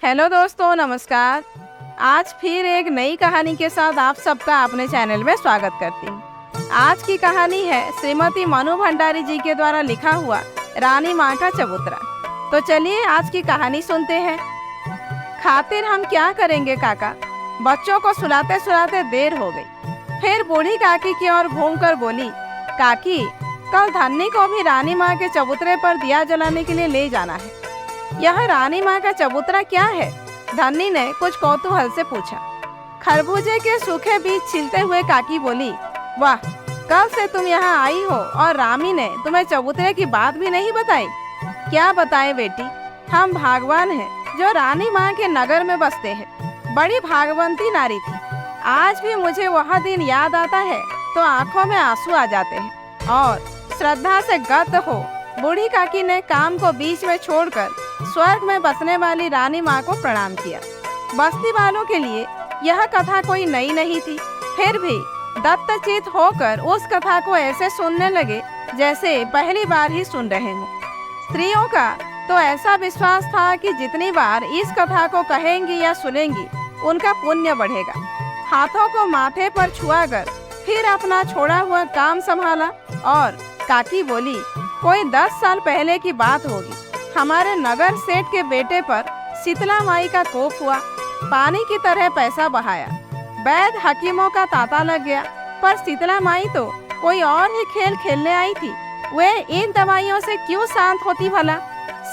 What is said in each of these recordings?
Hello दोस्तों, नमस्कार। आज फिर एक नई कहानी के साथ आप सबका अपने चैनल में स्वागत करती हूँ। आज की कहानी है श्रीमती मनु भंडारी जी के द्वारा लिखा हुआ रानी माँ का चबूतरा। तो चलिए आज की कहानी सुनते हैं। खातिर हम क्या करेंगे काका, बच्चों को सुलाते सुलाते देर हो गई। फिर बूढ़ी काकी की ओर घूमकर बोली, काकी कल धन्नी को भी रानी माँ के चबूतरे पर दिया जलाने के लिए ले जाना है। यह रानी माँ का चबूतरा क्या है? धन्नी ने कुछ कौतूहल से पूछा। खरबूजे के सूखे बीज छिलते हुए काकी बोली, वाह, कल से तुम यहाँ आई हो और रामी ने तुम्हें चबूतरे की बात भी नहीं बताई। क्या बताए बेटी, हम भागवान हैं जो रानी माँ के नगर में बसते हैं। बड़ी भागवंती नारी थी। आज भी मुझे वह दिन याद आता है तो आंखों में आंसू आ जाते हैं और श्रद्धा से गत हो बूढ़ी काकी ने काम को बीच में छोड़कर स्वर्ग में बसने वाली रानी माँ को प्रणाम किया। बस्ती वालों के लिए यह कथा कोई नई नहीं थी, फिर भी दत्तचित होकर उस कथा को ऐसे सुनने लगे जैसे पहली बार ही सुन रहे हों। स्त्रियों का तो ऐसा विश्वास था कि जितनी बार इस कथा को कहेंगी या सुनेंगी उनका पुण्य बढ़ेगा। हाथों को माथे पर छुआकर फिर अपना छोड़ा हुआ काम संभाला और काकी बोली, कोई 10 साल पहले की बात होगी। हमारे नगर सेठ के बेटे पर शीतला माई का कोप हुआ। पानी की तरह पैसा बहाया। वैद्य हकीमों का तांता लग गया, पर शीतला माई तो कोई और ही खेल खेलने आई थी। वे इन दवाइयों से क्यों शांत होती भला?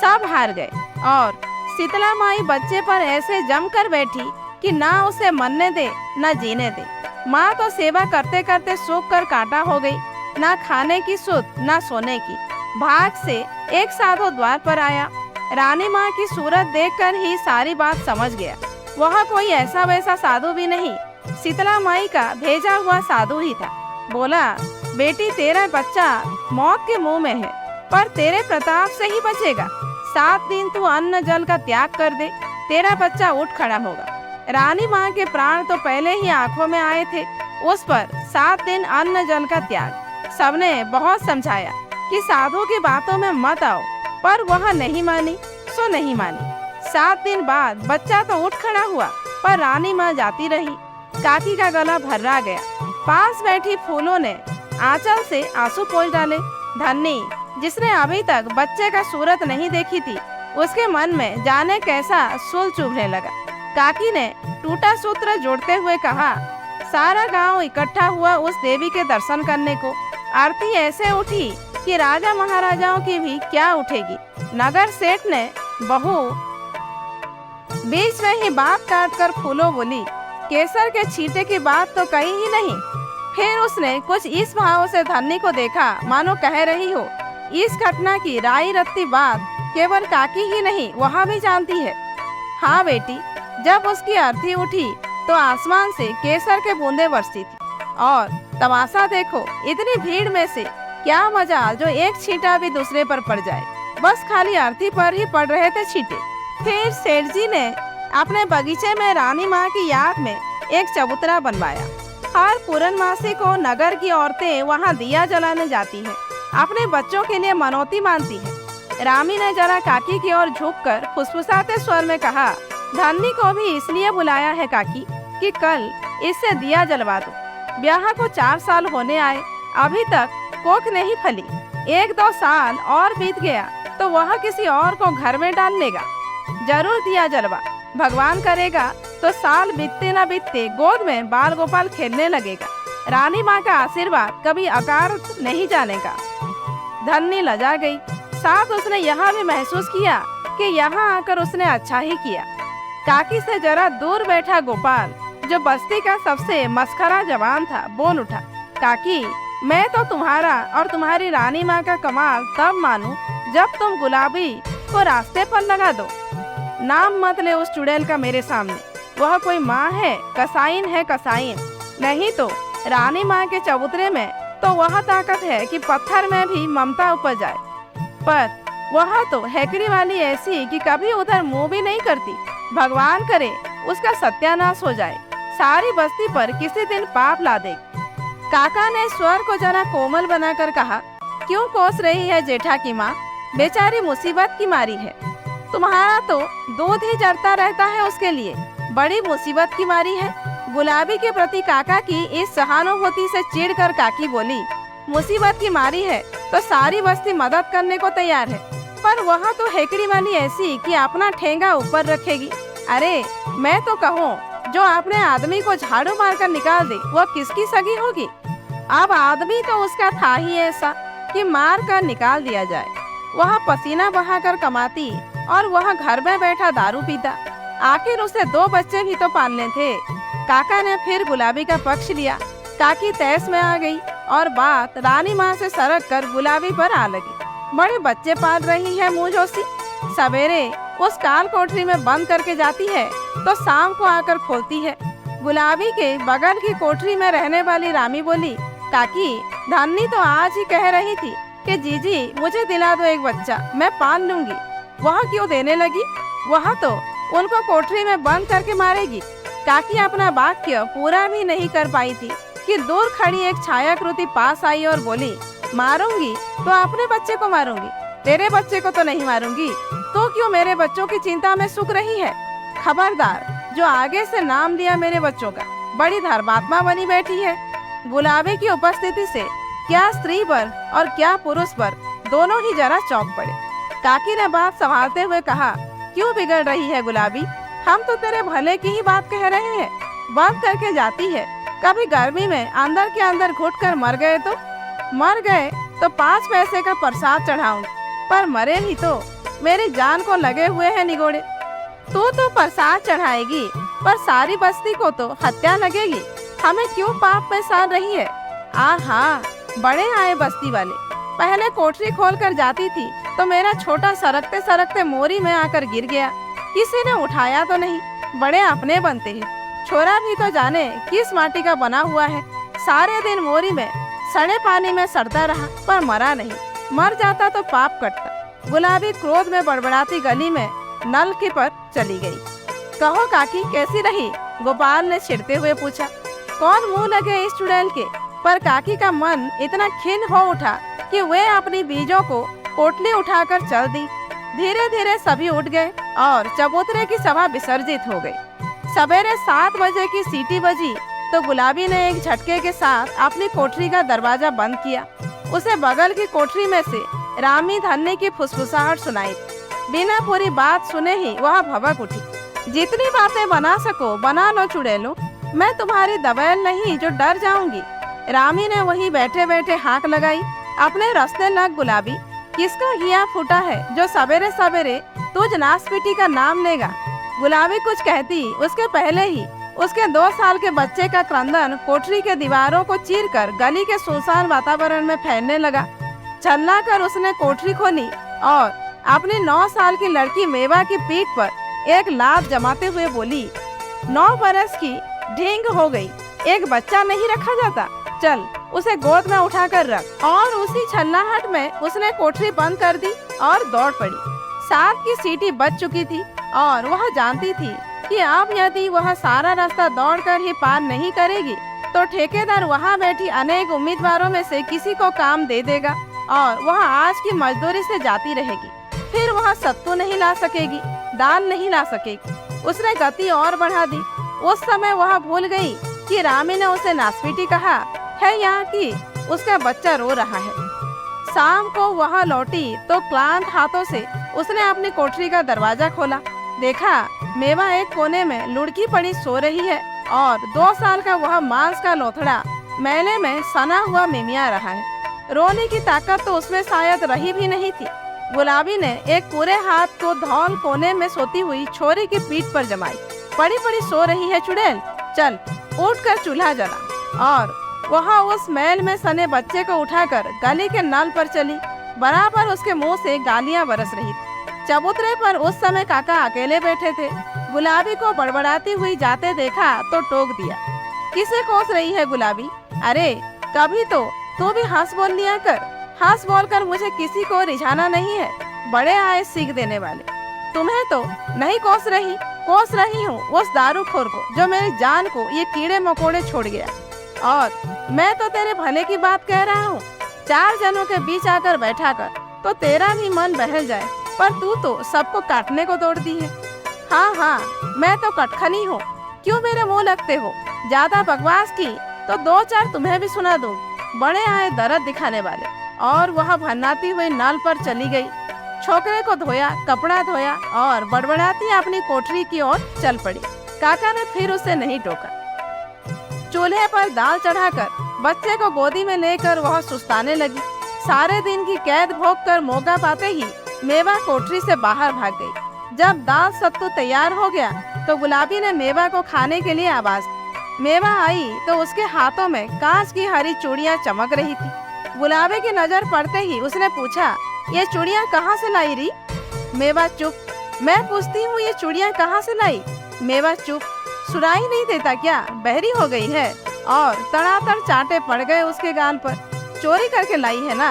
सब हार गए और शीतला माई बच्चे पर ऐसे जम कर बैठी कि ना उसे मरने दे न जीने दे। माँ तो सेवा करते करते सूख कर कांटा हो गई, ना खाने की सुध ना सोने की। भाग से एक साधु द्वार पर आया। रानी माँ की सूरत देखकर ही सारी बात समझ गया। वह कोई ऐसा वैसा साधु भी नहीं, शीतला माई का भेजा हुआ साधु ही था। बोला, बेटी तेरा बच्चा मौत के मुंह में है, पर तेरे प्रताप से ही बचेगा। 7 दिन तू अन्न जल का त्याग कर दे, तेरा बच्चा उठ खड़ा होगा। रानी माँ के प्राण तो पहले ही आंखों में आए थे, उस पर 7 दिन अन्न जल का त्याग। सबने बहुत समझाया कि साधु की बातों में मत आओ, पर वह नहीं मानी सो नहीं मानी। 7 दिन बाद बच्चा तो उठ खड़ा हुआ, पर रानी माँ जाती रही। काकी का गला भर्रा गया। पास बैठी फूलों ने आंचल से आंसू पोंछ डाले। धन्नी, जिसने अभी तक बच्चे का सूरत नहीं देखी थी, उसके मन में जाने कैसा सूल चुभने लगा। काकी ने टूटा सूत्र जोड़ते हुए कहा, सारा गांव इकट्ठा हुआ उस देवी के दर्शन करने को। आरती ऐसे उठी कि राजा महाराजाओं की भी क्या उठेगी। नगर सेठ ने बहू बीच में ही बात काटकर फूलों बोली, केसर के छींटे की बात तो कही ही नहीं। फिर उसने कुछ इस भाव से धन्नी को देखा मानो कह रही हो, इस घटना की राई रत्ती बात केवल काकी ही नहीं वह भी जानती है। हाँ बेटी, जब उसकी अर्थी उठी तो आसमान से केसर के बूंदे बरसती थी। और तमाशा देखो, इतनी भीड़ में से क्या मजाल जो एक छींटा भी दूसरे पर पड़ जाए। बस खाली आरती पर ही पड़ रहे थे छींटे। फिर सेठ जी ने अपने बगीचे में रानी माँ की याद में एक चबूतरा बनवाया। हर पूर्णमासी को नगर की औरतें वहाँ दिया जलाने जाती हैं, अपने बच्चों के लिए मनौती मानती है। रामी ने जरा काकी की ओर झुककर फुसफुसाते स्वर में कहा, धन्नी को भी इसलिए बुलाया है काकी कि कल इससे दिया जलवा दो। ब्याह को 4 साल होने आए, अभी तक कोख नहीं फली। 1-2 साल और बीत गया तो वह किसी और को घर में डाल लेगा। जरूर दिया जलवा, भगवान करेगा तो साल बीतते न बीतते गोद में बाल गोपाल खेलने लगेगा। रानी माँ का आशीर्वाद कभी आकार नहीं जानेगा। धन्नी लजा गई। साथ उसने यह भी महसूस किया कि यहाँ आकर उसने अच्छा ही किया। काकी से जरा दूर बैठा गोपाल, जो बस्ती का सबसे मस्खरा जवान था, बोल उठा, काकी, मैं तो तुम्हारा और तुम्हारी रानी माँ का कमाल तब मानूं जब तुम गुलाबी को रास्ते पर लगा दो। नाम मत ले उस चुड़ैल का मेरे सामने। वह कोई माँ है कसाईन, नहीं तो रानी माँ के चबूतरे में तो वह ताकत है कि पत्थर में भी ममता उपज जाए, पर वह तो हैकड़ी वाली ऐसी कि कभी उधर मुंह भी नहीं करती। भगवान करे उसका सत्यानाश हो जाए, सारी बस्ती पर किसी दिन पाप ला दे। काका ने स्वर को जरा कोमल बनाकर कहा, क्यों कोस रही है जेठा की माँ, बेचारी मुसीबत की मारी है। तुम्हारा तो दूध ही जरता रहता है उसके लिए। बड़ी मुसीबत की मारी है। गुलाबी के प्रति काका की इस सहानुभूति से चिढ़कर काकी बोली, मुसीबत की मारी है तो सारी बस्ती मदद करने को तैयार है, पर वह तो हेकड़ी वाली ऐसी कि अपना ठेंगा ऊपर रखेगी। अरे मैं तो कहूँ, जो अपने आदमी को झाड़ू मारकर निकाल दे वह किसकी सगी होगी। अब आदमी तो उसका था ही ऐसा कि मार कर निकाल दिया जाए। वह पसीना बहाकर कमाती और वह घर में बैठा दारू पीता। आखिर उसे 2 बच्चे भी तो पालने थे। काका ने फिर गुलाबी का पक्ष लिया। काकी तैस में आ गई और बात रानी माँ से सरक कर गुलाबी पर आ लगी। बड़े बच्चे पाल रही है मुंहजोशी। सवेरे उस काल कोठरी में बंद करके जाती है तो शाम को आकर खोलती है। गुलाबी के बगल की कोठरी में रहने वाली रामी बोली, काकी धन्नी तो आज ही कह रही थी कि जीजी मुझे दिला दो एक बच्चा, मैं पाल लूंगी। वह क्यों देने लगी? वह तो उनको कोठरी में बंद करके मारेगी। काकी अपना वाक्य पूरा भी नहीं कर पाई थी कि दूर खड़ी एक छायाकृति पास आई और बोली, मारूंगी तो अपने बच्चे को मारूंगी, तेरे बच्चे को तो नहीं मारूंगी। तो क्यों मेरे बच्चों की चिंता में सुख रही है? खबरदार, जो आगे से नाम लिया मेरे बच्चों का, बड़ी धर्मात्मा बनी बैठी है। गुलाबी की उपस्थिति से क्या स्त्री पर और क्या पुरुष पर दोनों ही जरा चौंक पड़े। काकी ने बात संभालते हुए कहा, क्यों बिगड़ रही है गुलाबी? हम तो तेरे भले की ही बात कह रहे हैं। बंद करके जाती है, कभी गर्मी में अंदर के अंदर घुट कर मर गए तो 5 पैसे का प्रसाद चढ़ाऊंगी, पर मरे ही तो मेरी जान को लगे हुए हैं निगोड़े। तू तो प्रसाद चढ़ाएगी, पर सारी बस्ती को तो हत्या लगेगी। हमें क्यों पाप में सार रही है? आहा, बड़े आए बस्ती वाले। पहले कोठरी खोल कर जाती थी तो मेरा छोटा सरकते सरकते मोरी में आकर गिर गया। किसी ने उठाया तो नहीं। बड़े अपने बनते हैं। छोरा भी तो जाने किस माटी का बना हुआ है। सारे दिन मोरी में सड़े पानी में सड़ता रहा, पर मरा नहीं। मर जाता तो पाप कटता। गुलाबी क्रोध में बड़बड़ाती गली में नल की पर चली गई। कहो काकी कैसी रही? गोपाल ने छिड़ते हुए पूछा। कौन मुंह लगे इस चुड़ैल के? पर काकी का मन इतना खिन्न हो उठा कि वे अपनी बीजों को पोटली उठाकर चल दी। धीरे धीरे सभी उठ गए और चबूतरे की सभा विसर्जित हो गई। सवेरे 7 बजे की सीटी बजी तो गुलाबी ने एक झटके के साथ अपनी कोठरी का दरवाजा बंद किया। उसे बगल की कोठरी में से रामी धन्नी की फुसफुसाहट सुनाई। बिना पूरी बात सुने ही वह भभक उठी। जितनी बातें बना सको बना लो चुड़ैलो, मैं तुम्हारी दबैल नहीं जो डर जाऊंगी। रामी ने वहीं बैठे बैठे हाँक लगाई। अपने रास्ते लग गुलाबी, किसका हिया फूटा है जो सवेरे सवेरे तुझ नासपीटी का नाम लेगा? गुलाबी कुछ कहती उसके पहले ही उसके 2 साल के बच्चे का क्रंदन कोठरी के दीवारों को चीरकर गली के सुनसान वातावरण में फैलने लगा। छल्ला कर उसने कोठरी खोली और अपनी 9 साल की लड़की मेवा की पीठ पर एक लात जमाते हुए बोली, 9 बरस की ढींग हो गई, एक बच्चा नहीं रखा जाता? चल उसे गोद में उठाकर रख। और उसी छल्लाहट में उसने कोठरी बंद कर दी और दौड़ पड़ी। 7 की सीटी बज चुकी थी और वह जानती थी कि अब यदि वह सारा रास्ता दौड़कर ही पार नहीं करेगी तो ठेकेदार वहाँ बैठी अनेक उम्मीदवारों में से किसी को काम दे देगा और वह आज की मजदूरी से जाती रहेगी। फिर वह सत्तू नहीं ला सकेगी, दाल नहीं ला सकेगी। उसने गति और बढ़ा दी। उस समय वह भूल गई कि रामी ने उसे नासपीटी कहा है यहाँ की उसका बच्चा रो रहा है। शाम को वह लौटी तो क्लांत हाथों से उसने अपनी कोठरी का दरवाजा खोला। देखा मेवा एक कोने में लुढ़की पड़ी सो रही है और 2 साल का वह मांस का लोथड़ा मेले में सना हुआ मिमिया रहा है। रोने की ताकत तो उसमें शायद रही भी नहीं थी। गुलाबी ने एक पूरे हाथ को धौल कोने में सोती हुई छोरी की पीठ पर जमाई। पड़ी पड़ी सो रही है चुड़ैल, चल उठकर चूल्हा जला। और वह उस मैल में सने बच्चे को उठाकर गली के नल पर चली। बराबर उसके मुंह से गालियां बरस रही थी। चबूतरे पर उस समय काका अकेले बैठे थे। गुलाबी को बड़बड़ाती हुई जाते देखा तो टोक दिया, किसे कोस रही है गुलाबी? अरे कभी तो तू भी हंस बोल लिया कर। हंस बोल कर मुझे किसी को रिझाना नहीं है। बड़े आए सीख देने वाले। तुम्हें तो नहीं कोस रही हूँ उस दारूखोर को जो मेरी जान को ये कीड़े मकोड़े छोड़ गया। और मैं तो तेरे भले की बात कह रहा हूँ। 4 जनों के बीच आकर बैठा कर तो तेरा भी मन बहल जाए। पर तू तो सबको काटने को दौड़ती है। हाँ हाँ, मैं तो कटखनी हूँ, क्यों मेरे मुंह लगते हो? ज्यादा बकवास की तो दो चार तुम्हें भी सुना दूँ। बड़े आए दर्द दिखाने वाले। और वह भन्नाती हुई नल पर चली गई। छोकरे को धोया, कपड़ा धोया और बड़बड़ाती अपनी कोठरी की ओर चल पड़ी। काका ने फिर उसे नहीं टोका। चूल्हे पर दाल चढ़ाकर बच्चे को गोदी में लेकर वह सुस्ताने लगी। सारे दिन की कैद भोग कर मौका पाते ही मेवा कोठरी से बाहर भाग गई। जब दाल सत्तू तैयार हो गया तो गुलाबी ने मेवा को खाने के लिए आवाज दी। मेवा आई तो उसके हाथों में कांच की हरी चूड़ियां चमक रही थी। गुलाबी की नजर पड़ते ही उसने पूछा, ये चूड़ियां कहाँ से लाई री? मेवा चुप। मैं पूछती हूँ, ये चूड़ियां कहाँ से लाई? मेवा चुप। सुनाई नहीं देता क्या? बहरी हो गई है? और तड़ातड़ चांटे पड़ गए उसके गाल पर। चोरी करके लाई है ना?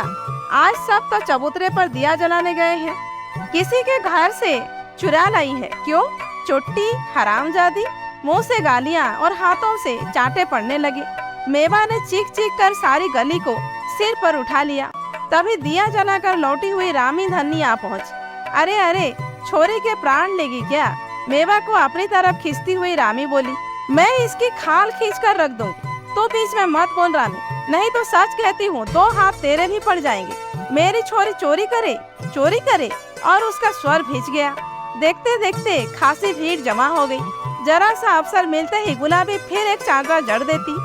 आज सब तो चबूतरे पर दिया जलाने गए हैं। किसी के घर से चुरा लाई है क्यों? चुट्टी, हरामजादी। मुंह से गालियां और हाथों से चांटे पड़ने लगे। मेवा ने चीख चीख कर सारी गली को सिर पर उठा लिया। तभी दिया जलाकर लौटी हुई रामी धन्नी आ पहुंची। अरे अरे, छोरी के प्राण लेगी क्या? मेवा को अपनी तरफ खींचती हुई रामी बोली, मैं इसकी खाल खींच कर रख दूंगी। तो बीच में मत बोल रामी, नहीं तो सच कहती हूँ 2 हाथ तेरे भी पड़ जाएंगे। मेरी छोरी चोरी करे। और उसका स्वर भींच गया। देखते देखते खासी भीड़ जमा हो गई। जरा सा अवसर मिलते ही गुलाबी फिर एक चांटा जड़ देती।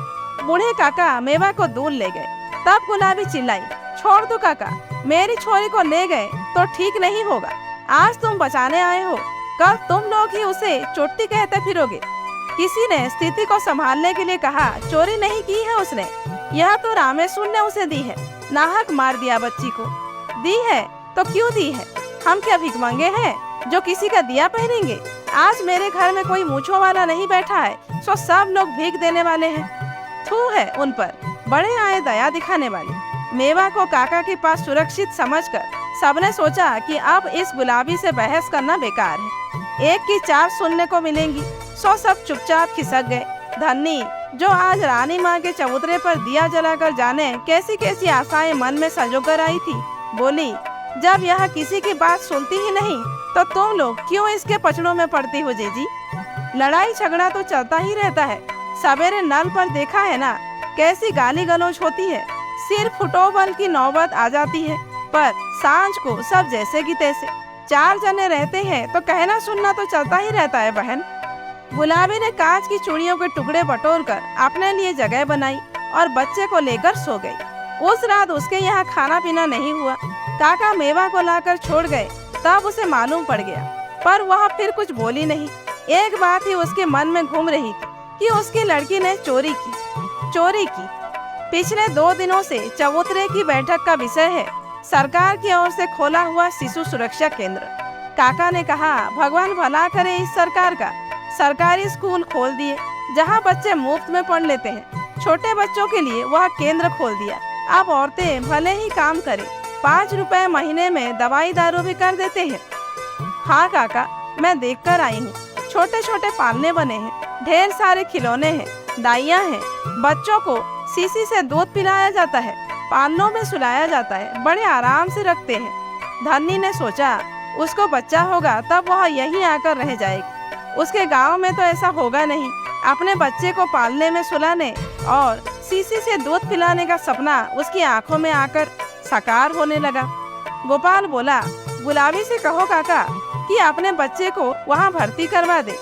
बूढ़े काका मेवा को दूर ले गए। तब गुलाबी चिल्लाई, छोड़ दो काका, मेरी छोरी को ले गए तो ठीक नहीं होगा। आज तुम बचाने आए हो, कल तुम लोग ही उसे चोटी कहते फिरोगे। किसी ने स्थिति को संभालने के लिए कहा, चोरी नहीं की है उसने, यह तो रामेश्वर ने उसे दी है। नाहक मार दिया बच्ची को। दी है तो क्यों दी है? हम क्या भिखमंगे हैं जो किसी का दिया पहनेंगे? आज मेरे घर में कोई मूंछों वाला नहीं बैठा है, सो सब लोग भीख देने वाले हैं। थू है उन पर, बड़े आए दया दिखाने वाले। मेवा को काका के पास सुरक्षित समझकर सबने सोचा कि अब इस गुलाबी से बहस करना बेकार है। एक की 4 सुनने को मिलेंगी, सो सब चुपचाप खिसक गए। धन्नी, जो आज रानी माँ के चबूतरे पर दिया जलाकर जाने कैसी कैसी आशाएं मन में संजोकर आई थी, बोली, जब यह किसी की बात सुनती ही नहीं तो तुम लोग क्यों इसके पचड़ों में पड़ती हो जीजी? लड़ाई झगड़ा तो चलता ही रहता है। सवेरे नल पर देखा है ना, कैसी गाली गलौज होती है। सिर फुटोबल की नौबत आ जाती है, पर सांझ को सब जैसे की तैसे। 4 जने रहते हैं तो कहना सुनना तो चलता ही रहता है बहन। गुलाबी ने कांच की चूड़ियों के टुकड़े बटोरकर अपने लिए जगह बनाई और बच्चे को लेकर सो गई। उस रात उसके यहाँ खाना पीना नहीं हुआ। काका मेवा को लाकर छोड़ गए, तब उसे मालूम पड़ गया, पर वह फिर कुछ बोली नहीं। एक बात ही उसके मन में घूम रही थी कि उसकी लड़की ने चोरी की। पिछले 2 दिनों से चबूतरे की बैठक का विषय है सरकार की ओर से खोला हुआ शिशु सुरक्षा केंद्र। काका ने कहा, भगवान भला करे इस सरकार का। सरकारी स्कूल खोल दिए जहां बच्चे मुफ्त में पढ़ लेते हैं। छोटे बच्चों के लिए वह केंद्र खोल दिया। अब औरतें भले ही काम करें, 5 रुपए महीने में दवाई दारू भी कर देते हैं। हाँ काका, मैं देखकर आई हूँ। छोटे छोटे पालने बने हैं, ढेर सारे खिलौने हैं, दाइयाँ हैं। बच्चों को शीशी से दूध पिलाया जाता है, पालनों में सुलाया जाता है, बड़े आराम से रखते हैं। धन्नी ने सोचा, उसको बच्चा होगा तब वह यहीं आकर रह जाएगी। उसके गांव में तो ऐसा होगा नहीं। अपने बच्चे को पालने में सुलाने और शीशी से दूध पिलाने का सपना उसकी आंखों में आकर साकार होने लगा। गोपाल बोला, गुलाबी से कहो काका कि अपने बच्चे को वहाँ भर्ती करवा दे।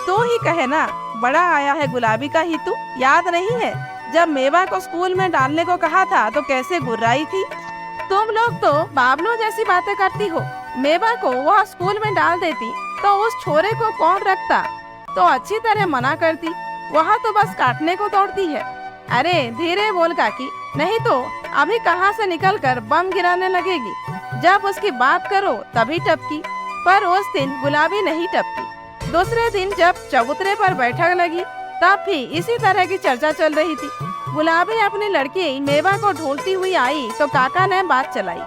तू ही कहे ना, बड़ा आया है गुलाबी का ही तू, याद नहीं है जब मेवा को स्कूल में डालने को कहा था तो कैसे गुर्राई थी? तुम लोग तो बाबलों जैसी बातें करती हो। मेवा को वह स्कूल में डाल देती तो उस छोरे को कौन रखता? तो अच्छी तरह मना करती, वहाँ तो बस काटने को दौड़ती है। अरे धीरे बोल काकी, नहीं तो अभी कहाँ से निकलकर बम गिराने लगेगी। जब उसकी बात करो तभी टपकी, पर उस दिन गुलाबी नहीं टपकी। दूसरे दिन जब चबूतरे पर बैठक लगी तब भी इसी तरह की चर्चा चल रही थी। गुलाबी अपनी लड़की मेवा को ढूंढती हुई आई तो काका ने बात चलाई।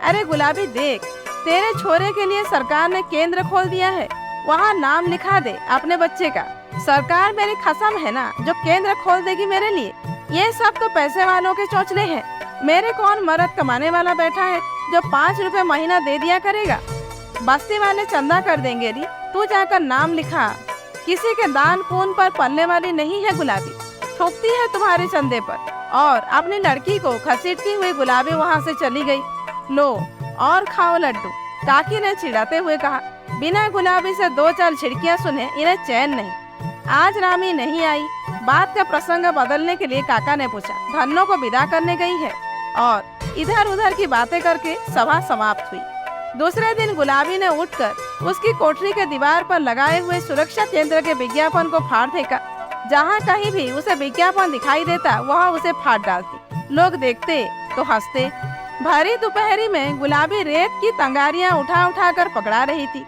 अरे गुलाबी देख, तेरे छोरे के लिए सरकार ने केंद्र खोल दिया है, वहाँ नाम लिखा दे अपने बच्चे का। सरकार मेरी कसम है ना, जो केंद्र खोल देगी मेरे लिए। ये सब तो पैसे वालों के चौचले हैं। मेरे कौन मर्द कमाने वाला बैठा है जो 5 रुपए महीना दे दिया करेगा? बस्ती वाले चंदा कर देंगे री, तू जाकर नाम लिखा। किसी के दान पुण्य पर पलने वाली नहीं है गुलाबी, थूकती है तुम्हारे चंदे पर। और अपनी लड़की को घसीटती हुई गुलाबी वहाँ से चली गई। लो और खाओ लड्डू, काकी ने चिढ़ाते हुए कहा। बिना गुलाबी से 2-4 छिड़कियाँ सुने इन्हें चैन नहीं। आज रामी नहीं आई। बात का प्रसंग बदलने के लिए काका ने पूछा। धन्नो को विदा करने गई है। और इधर उधर की बातें करके सभा समाप्त हुई। दूसरे दिन गुलाबी ने उठकर उसकी कोठरी के दीवार पर लगाए हुए सुरक्षा केंद्र के विज्ञापन को फाड़ फेंका। जहाँ कहीं भी उसे विज्ञापन दिखाई देता वहाँ उसे फाड़ डालती। लोग देखते तो हंसते। भरी दोपहरी में गुलाबी रेत की तंगारियाँ उठा उठा कर पकड़ा रही थी।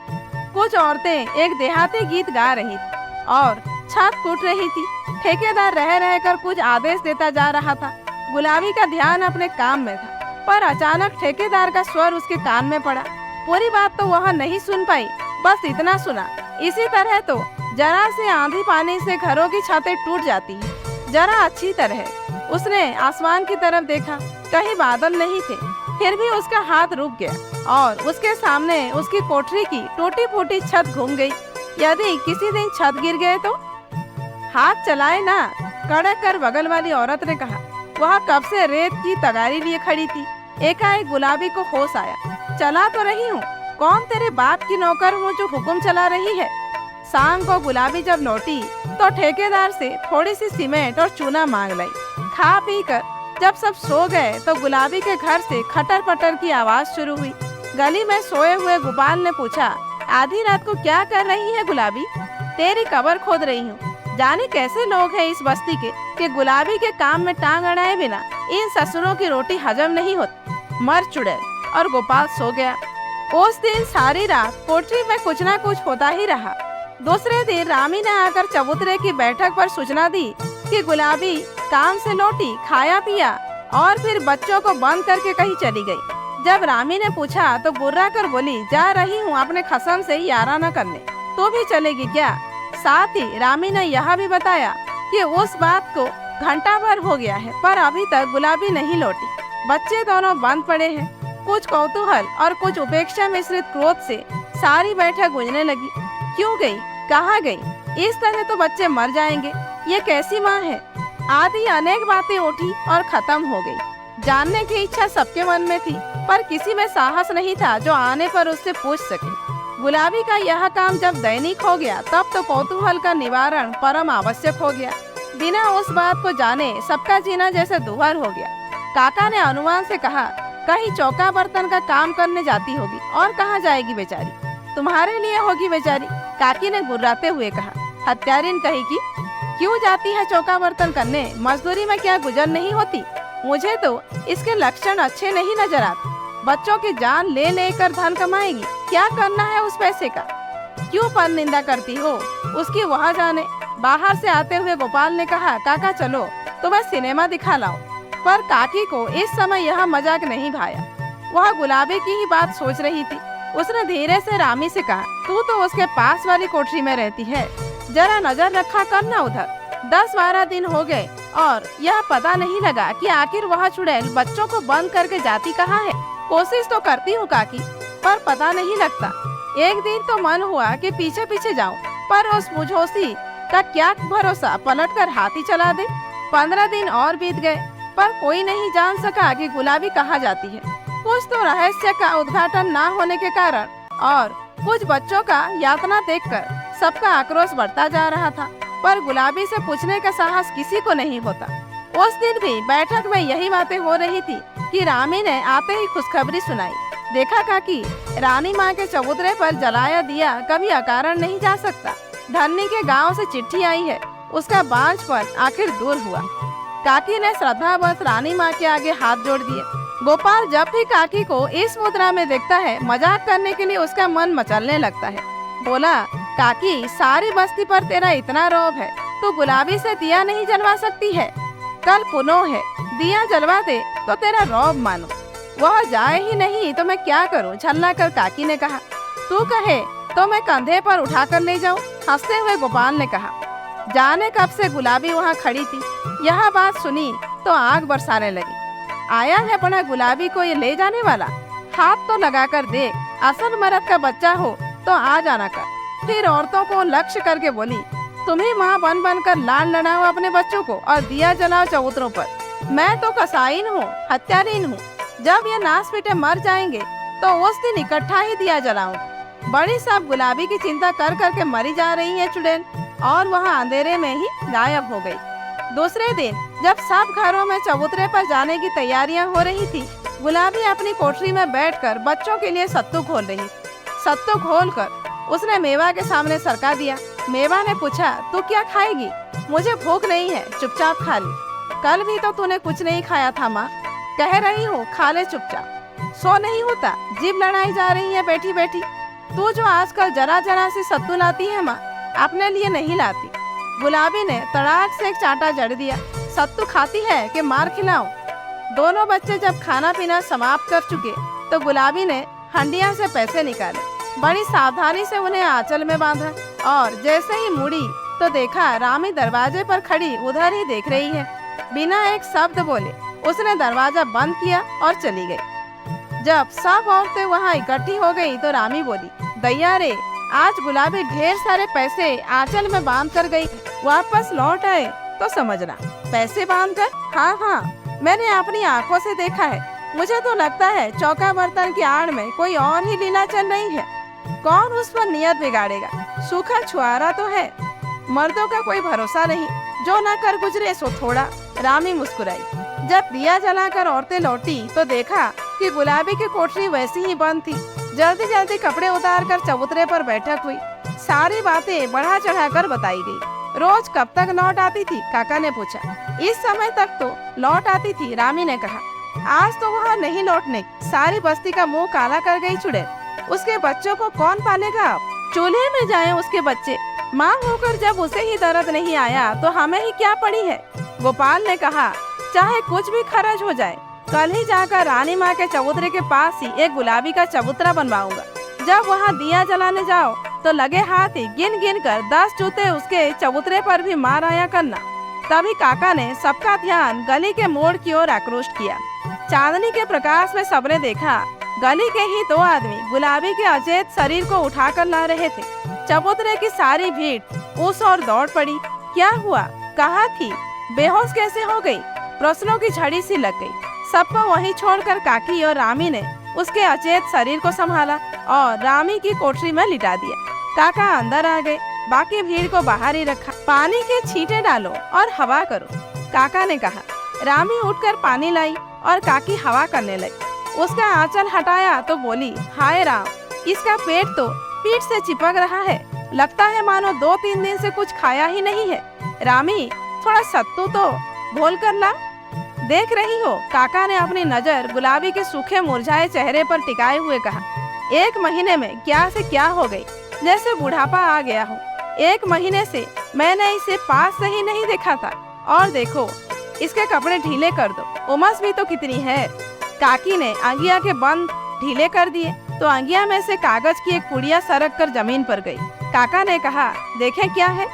कुछ औरतें एक देहाती गीत गा रही थी और छत कूट रही थी। ठेकेदार रह रह कर कुछ आदेश देता जा रहा था। गुलाबी का ध्यान अपने काम में था, पर अचानक ठेकेदार का स्वर उसके कान में पड़ा। पूरी बात तो वह नहीं सुन पाई, बस इतना सुना। इसी तरह तो जरा से आंधी पानी से घरों की छतें टूट जाती है। जरा अच्छी तरह उसने आसमान की तरफ देखा, कहीं बादल नहीं थे। फिर भी उसका हाथ रुक गया और उसके सामने उसकी कोठरी की टूटी फूटी छत घूम गई। यदि किसी दिन छत गिर गए तो हाथ चलाए ना, कड़क कर बगल वाली औरत ने कहा। वह कब से रेत की तगारी लिए खड़ी थी। एकाएक गुलाबी को होश आया। चला तो रही हूँ, कौन तेरे बाप की नौकर हूँ जो हुक्म चला रही है। शाम को गुलाबी जब लौटी तो ठेकेदार से थोड़ी सी सीमेंट और चूना मांग लाई। खा पी कर जब सब सो गए तो गुलाबी के घर से खटर पटर की आवाज शुरू हुई। गली में सोए हुए गोपाल ने पूछा, आधी रात को क्या कर रही है गुलाबी? तेरी कब्र खोद रही हूँ। जाने कैसे लोग हैं इस बस्ती के कि गुलाबी के काम में टांग अड़ाए बिना इन ससुरों की रोटी हजम नहीं होती। मर चुड़ैल। और गोपाल सो गया। उस दिन सारी रात कोठरी में कुछ ना कुछ होता ही रहा। दूसरे दिन रामी ने आकर चबूतरे की बैठक पर सूचना दी कि गुलाबी काम से लौटी, खाया पिया और फिर बच्चों को बंद करके कहीं चली गई। जब रामी ने पूछा तो गुर्रा कर बोली, जा रही हूँ अपने खसम से याराना करने, तो भी चलेगी क्या? साथ ही रामी ने यह भी बताया कि उस बात को घंटा भर हो गया है पर अभी तक गुलाबी नहीं लौटी। बच्चे दोनों बंद पड़े हैं। कुछ कौतूहल और कुछ उपेक्षा मिश्रित क्रोध से सारी बैठक गूंजने लगी। क्यों गई, कहाँ गई? इस तरह तो बच्चे मर जाएंगे। ये कैसी माँ है? आदि अनेक बातें उठी और खत्म हो गई। जानने की इच्छा सबके मन में थी पर किसी में साहस नहीं था जो आने पर उससे पूछ सके। गुलाबी का यह काम जब दैनिक हो गया तब तो कौतूहल का निवारण परम आवश्यक हो गया। बिना उस बात को जाने सबका जीना जैसे दुभर हो गया। काका ने अनुमान से कहा, कहीं चौका बर्तन का काम करने जाती होगी। और कहाँ जाएगी बेचारी? तुम्हारे लिए होगी बेचारी, काकी ने गुर्राते हुए कहा। हत्यारिन कहेगी, क्यों जाती है चौका बर्तन करने? मजदूरी में क्या गुजर नहीं होती? मुझे तो इसके लक्षण अच्छे नहीं नजर आते। बच्चों की जान ले लेकर धन कमाएगी, क्या करना है उस पैसे का? क्यों पर निंदा करती हो? उसकी वहाँ जाने। बाहर से आते हुए गोपाल ने कहा, काका चलो तो मैं सिनेमा दिखा लाऊं। पर काकी को इस समय यह मजाक नहीं भाया। वह गुलाबी की ही बात सोच रही थी। उसने धीरे से रामी से कहा, तू तो उसके पास वाली कोठरी में रहती है, जरा नजर रखा करना उधर। 10-12 दिन हो गए और यह पता नहीं लगा कि आखिर वह चुड़ैल बच्चों को बंद करके जाती कहाँ है। कोशिश तो करती हूँ काकी, पर पता नहीं लगता। एक दिन तो मन हुआ कि पीछे पीछे जाऊं, पर उस मुझोसी का क्या भरोसा पलट कर हाथी चला दे। 15 दिन और बीत गए पर कोई नहीं जान सका कि गुलाबी कहाँ जाती है। कुछ तो रहस्य का उद्घाटन ना होने के कारण और कुछ बच्चों का यातना देखकर सबका आक्रोश बढ़ता जा रहा था, पर गुलाबी से पूछने का साहस किसी को नहीं होता। उस दिन भी बैठक में यही बातें हो रही थी कि रामी ने आते ही खुशखबरी सुनाई। देखा काकी, रानी माँ के चबूतरे पर जलाया दिया कभी अकारण नहीं जा सकता। धन्नी के गांव से चिट्ठी आई है, उसका बांझपन आखिर दूर हुआ। काकी ने श्रद्धावश रानी माँ के आगे हाथ जोड़ दिए। गोपाल जब भी काकी को इस मुद्रा में देखता है, मजाक करने के लिए उसका मन मचलने लगता है। बोला, काकी सारी बस्ती पर तेरा इतना रौब है तो गुलाबी से दिया नहीं जलवा सकती है? कल पुनो है, दिया जलवा दे तो तेरा रौब मानो। वह जाए ही नहीं तो मैं क्या करूं? छलना कर काकी ने कहा। तू कहे तो मैं कंधे पर उठा कर ले जाऊं? हंसते हुए गोपाल ने कहा। जाने कब से गुलाबी वहाँ खड़ी थी। यह बात सुनी तो आग बरसाने लगी। आया है अपना गुलाबी को ये ले जाने वाला? हाथ तो लगा कर देख, असल मर्द का बच्चा हो तो आ जाना कर। फिर औरतों को लक्ष्य करके बोली, तुम्हें माँ बन बन कर लाड लड़ाओ अपने बच्चों को और दिया जलाओ चबूतरों पर। मैं तो कसाईन हूँ, हत्यारीन हूँ। जब ये नाश पीटे मर जाएंगे तो उस दिन इकट्ठा ही दिया जलाऊं। बड़ी साहब गुलाबी की चिंता कर करके मरी जा रही है चुड़ैल, और वहाँ अंधेरे में ही गायब हो गई। दूसरे दिन जब सब घरों में चबूतरे पर जाने की तैयारियां हो रही थी, गुलाबी अपनी कोठरी में बैठकर बच्चों के लिए सत्तू खोल रही थी। सत्तू खोलकर उसने मेवा के सामने सरका दिया। मेवा ने पूछा, तू क्या खाएगी? मुझे भूख नहीं है, चुपचाप खा ली। कल भी तो तूने कुछ नहीं खाया था माँ। कह रही हूँ खा ले चुपचाप। सो नहीं होता, जीभ लड़ाई जा रही है बैठी बैठी। तू जो आजकल जरा जरा सी सत्तू लाती है माँ, अपने लिए नहीं लाती। गुलाबी ने तड़ाक से एक चांटा जड़ दिया। सत्तू खाती है कि मार खिलाऊं? दोनों बच्चे जब खाना पीना समाप्त कर चुके तो गुलाबी ने हंडिया से पैसे निकाले। बड़ी सावधानी से उन्हें आंचल में बांधा और जैसे ही मुड़ी तो देखा रामी दरवाजे पर खड़ी उधर ही देख रही है। बिना एक शब्द बोले उसने दरवाजा बंद किया और चली गई। जब सब औरतें वहाँ इकट्ठी हो गई तो रामी बोली, दैया रे, आज गुलाबी ढेर सारे पैसे आंचल में बांध कर गई। वापस लौट आए तो समझना। पैसे बांध कर? हाँ हाँ, मैंने अपनी आंखों से देखा है। मुझे तो लगता है चौका बर्तन की आड़ में कोई और ही लीला चल रही है। कौन उस पर नियत बिगाड़ेगा? सूखा छुआरा तो है। मर्दों का कोई भरोसा नहीं, जो ना कर गुजरे सो थोड़ा। रामी मुस्कुराई। जब दिया जलाकर औरतें लौटी तो देखा कि गुलाबी की कोठरी वैसी ही बंद थी। जल्दी जल्दी कपड़े उतार कर चबूतरे पर बैठक हुई। सारी बातें बढ़ा चढ़ा कर बताई गई। रोज कब तक लौट आती थी? काका ने पूछा। इस समय तक तो लौट आती थी, रामी ने कहा। आज तो वहाँ नहीं लौटने, सारी बस्ती का मुंह काला कर गई चुड़ैल। उसके बच्चों को कौन पालेगा अब? चूल्हे में जाएं उसके बच्चे। माँ होकर जब उसे ही दर्द नहीं आया तो हमें ही क्या पड़ी है? गोपाल ने कहा, चाहे कुछ भी खर्च हो जाए, कल ही जाकर रानी माँ के चबूतरे के पास ही एक गुलाबी का चबूतरा बनवाऊंगा। जब वहाँ दिया जलाने जाओ तो लगे हाथ ही गिन गिन कर 10 जूते उसके चबूतरे पर भी मार आया करना। तभी काका ने सबका ध्यान गली के मोड़ की ओर आक्रोशित किया। चांदनी के प्रकाश में सबने देखा, गली के ही 2 आदमी गुलाबी के अचेत शरीर को उठाकर ला रहे थे। चबूतरे की सारी भीड़ उस ओर दौड़ पड़ी। क्या हुआ? कहाँ थी? बेहोश कैसे हो गई? प्रश्नों की झड़ी सी लग गई। सबको वहीं छोड़कर काकी और रामी ने उसके अचेत शरीर को संभाला और रामी की कोठरी में लिटा दिया। काका अंदर आ गए, बाकी भीड़ को बाहर ही रखा। पानी के छींटे डालो और हवा करो, काका ने कहा। रामी उठकर पानी लाई और काकी हवा करने लगी। उसका आंचल हटाया तो बोली, हाय राम, इसका पेट तो पीठ से चिपक रहा है। लगता है मानो 2-3 दिन से कुछ खाया ही नहीं है। रामी, थोड़ा सत्तू तो घोल कर ला। देख रही हो, काका ने अपनी नजर गुलाबी के सूखे मुरझाए चेहरे पर टिकाए हुए कहा। 1 महीने में क्या से क्या हो गई, जैसे बुढ़ापा आ गया हो। 1 महीने से मैंने इसे पास से ही नहीं देखा था। और देखो, इसके कपड़े ढीले कर दो, उमस भी तो कितनी है। काकी ने अंगिया के बंद ढीले कर दिए तो अंगिया में से कागज की एक पुड़िया सरक कर जमीन पर गई। काका ने कहा, देखें क्या है।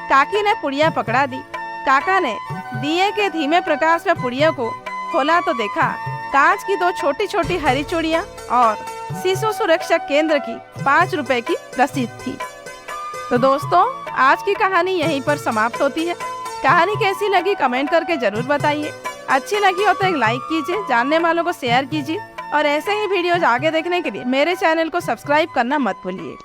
काकी ने पुड़िया पकड़ा दी। काका ने दिए के धीमे प्रकाश में पुड़िया को खोला तो देखा कांच की 2 छोटी छोटी हरी चूड़ियाँ और शिशु सुरक्षा केंद्र की 5 रुपए की रसीद थी। तो दोस्तों, आज की कहानी यहीं पर समाप्त होती है। कहानी कैसी लगी कमेंट करके जरूर बताइए। अच्छी लगी हो तो एक लाइक कीजिए, जानने वालों को शेयर कीजिए और ऐसे ही वीडियोज आगे देखने के लिए मेरे चैनल को सब्सक्राइब करना मत भूलिए।